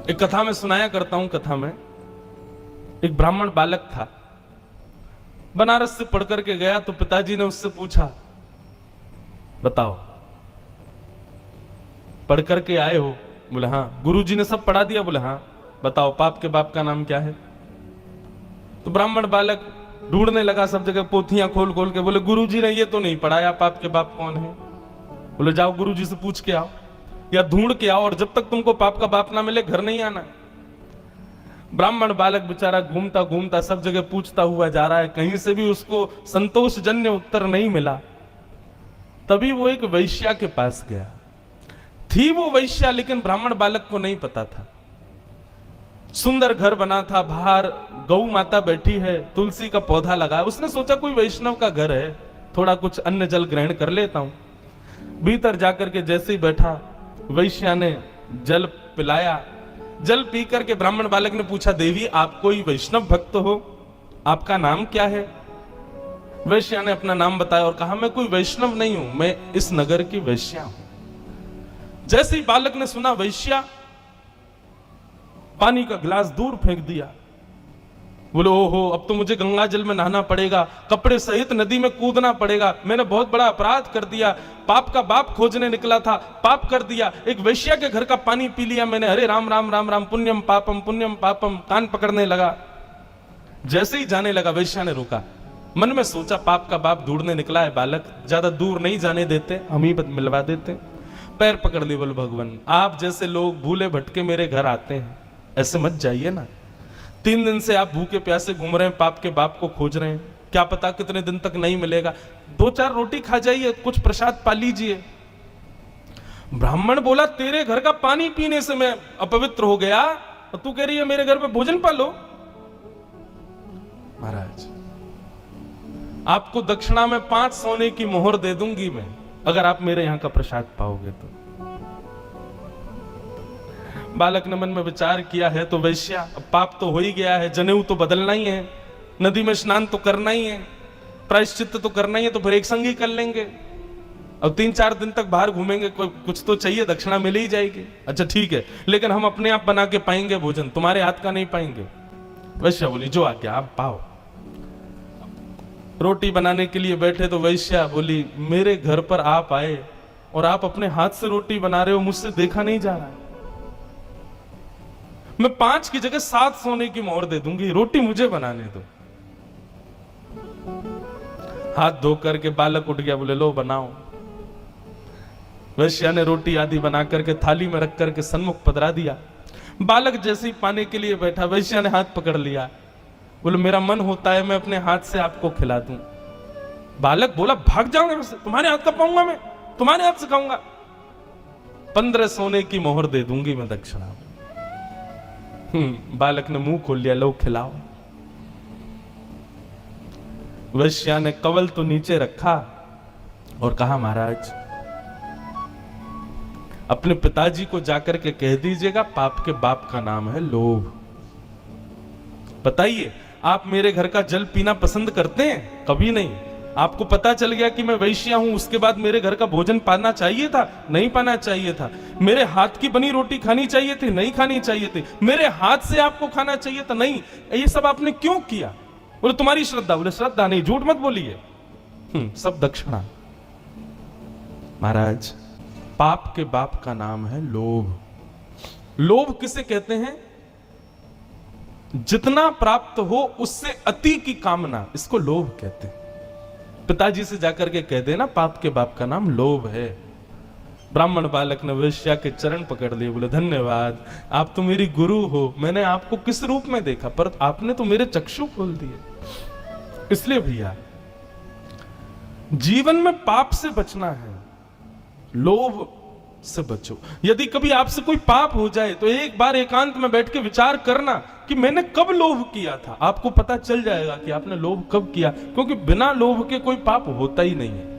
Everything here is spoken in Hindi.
एक कथा में सुनाया करता हूं। कथा में एक ब्राह्मण बालक था, बनारस से पढ़ करके गया तो पिताजी ने उससे पूछा, बताओ पढ़ करके आए हो? बोले हाँ। गुरुजी ने सब पढ़ा दिया? बोले हाँ। बताओ पाप के बाप का नाम क्या है? तो ब्राह्मण बालक ढूंढने लगा सब जगह, पोथियां खोल खोल के। बोले गुरुजी ने ये तो नहीं पढ़ाया, पाप के बाप कौन है? बोले जाओ गुरुजी से पूछ के आओ या ढूंढ के आओ, और जब तक तुमको पाप का बाप ना मिले घर नहीं आना। ब्राह्मण बालक बेचारा घूमता घूमता सब जगह पूछता हुआ जा रहा है, कहीं से भी उसको संतोषजन्य उत्तर नहीं मिला। तभी वो एक वैश्या के पास गया। थी वो वैश्या, लेकिन ब्राह्मण बालक को नहीं पता था। सुंदर घर बना था, बाहर गौ माता बैठी है, तुलसी का पौधा लगा है। उसने सोचा कोई वैष्णव का घर है, थोड़ा कुछ अन्न जल ग्रहण कर लेता हूं। भीतर जाकर के जैसे ही बैठा, वैश्या ने जल पिलाया। जल पी करके ब्राह्मण बालक ने पूछा, देवी आप कोई वैष्णव भक्त हो? आपका नाम क्या है? वैश्या ने अपना नाम बताया और कहा, मैं कोई वैष्णव नहीं हूं, मैं इस नगर की वैश्या हूं। जैसे ही बालक ने सुना वैश्या, पानी का गिलास दूर फेंक दिया। बोले ओहो, अब तो मुझे गंगा जल में नहाना पड़ेगा, कपड़े सहित नदी में कूदना पड़ेगा, मैंने बहुत बड़ा अपराध कर दिया, पाप का बाप खोजने निकला था, पाप कर दिया, एक वैश्या के घर का पानी पी लिया मैंने, अरे राम राम राम राम, पुण्यम पापम, कान पकड़ने लगा। जैसे ही जाने लगा, वैश्या ने रोका। मन में सोचा, पाप का बाप ढूंढने निकला है बालक, ज्यादा दूर नहीं जाने देते, हम ही मिलवा देते। पैर पकड़ लिए, बोले भगवान आप जैसे लोग भूले भटके मेरे घर आते हैं, ऐसे मत जाइए ना। 3 दिन से आप भूखे प्यासे घूम रहे हैं, पाप के बाप को खोज रहे हैं, क्या पता कितने दिन तक नहीं मिलेगा, 2-4 रोटी खा जाइए, कुछ प्रसाद पा लीजिए। ब्राह्मण बोला, तेरे घर का पानी पीने से मैं अपवित्र हो गया और तू कह रही है मेरे घर पे भोजन पालो? महाराज आपको दक्षिणा में 5 सोने की मोहर दे दूंगी मैं, अगर आप मेरे यहां का प्रसाद पाओगे तो। बालक ने मन में विचार किया है तो वैश्या, अब पाप तो हो ही गया है, जनेऊ तो बदलना ही है, नदी में स्नान तो करना ही है, प्रायश्चित्त तो करना ही है, तो फिर एक संग ही कर लेंगे। अब 3-4 दिन तक बाहर घूमेंगे, कुछ तो चाहिए, दक्षिणा मिल ही जाएगी। अच्छा ठीक है, लेकिन हम अपने आप बना के पाएंगे भोजन, तुम्हारे हाथ का नहीं पाएंगे। वैश्या बोली, जो आ गया आप पाओ। रोटी बनाने के लिए बैठे तो वैश्या बोली, मेरे घर पर आप आए और आप अपने हाथ से रोटी बना रहे हो, मुझसे देखा नहीं जा रहा है, मैं 5 की जगह 7 सोने की मोहर दे दूंगी, रोटी मुझे बनाने दो। हाथ धो करके बालक उठ गया, बोले लो बनाओ। वैश्या ने रोटी आदि बना करके थाली में रख करके सन्मुख पधरा दिया। बालक जैसे ही पाने के लिए बैठा, वैश्या ने हाथ पकड़ लिया, बोले मेरा मन होता है मैं अपने हाथ से आपको खिला दूं। बालक बोला, भाग जाऊंगा, तुम्हारे हाथ का पाऊंगा मैं, तुम्हारे हाथ से खाऊंगा। 15 सोने की मोहर दे दूंगी मैं दक्षिणा में। बालक ने मुंह खोल लिया, लो खिलाओ। वैश्या ने कवल तो नीचे रखा और कहा, महाराज अपने पिताजी को जाकर के कह दीजिएगा, पाप के बाप का नाम है लोभ। बताइए, आप मेरे घर का जल पीना पसंद करते हैं? कभी नहीं। आपको पता चल गया कि मैं वैश्या हूं, उसके बाद मेरे घर का भोजन पाना चाहिए था? नहीं पाना चाहिए था। मेरे हाथ की बनी रोटी खानी चाहिए थी? नहीं खानी चाहिए थी। मेरे हाथ से आपको खाना चाहिए था? नहीं। ये सब आपने क्यों किया? बोले तुम्हारी श्रद्धा। बोले श्रद्धा नहीं, झूठ मत बोलिए, सब दक्षिणा। महाराज पाप के बाप का नाम है लोभ। लोभ किसे कहते हैं? जितना प्राप्त हो उससे अति की कामना, इसको लोभ कहते हैं। पिताजी से जाकर के कह देना, पाप के बाप का नाम लोभ है। ब्राह्मण बालक ने वैश्या के चरण पकड़ लिए, बोले धन्यवाद, आप तो मेरी गुरु हो, मैंने आपको किस रूप में देखा, पर आपने तो मेरे चक्षु खोल दिए। इसलिए भैया जीवन में पाप से बचना है, लोभ से बचो। यदि कभी आपसे कोई पाप हो जाए तो एक बार एकांत में बैठ के विचार करना कि मैंने कब लोभ किया था। आपको पता चल जाएगा कि आपने लोभ कब किया, क्योंकि बिना लोभ के कोई पाप होता ही नहीं है।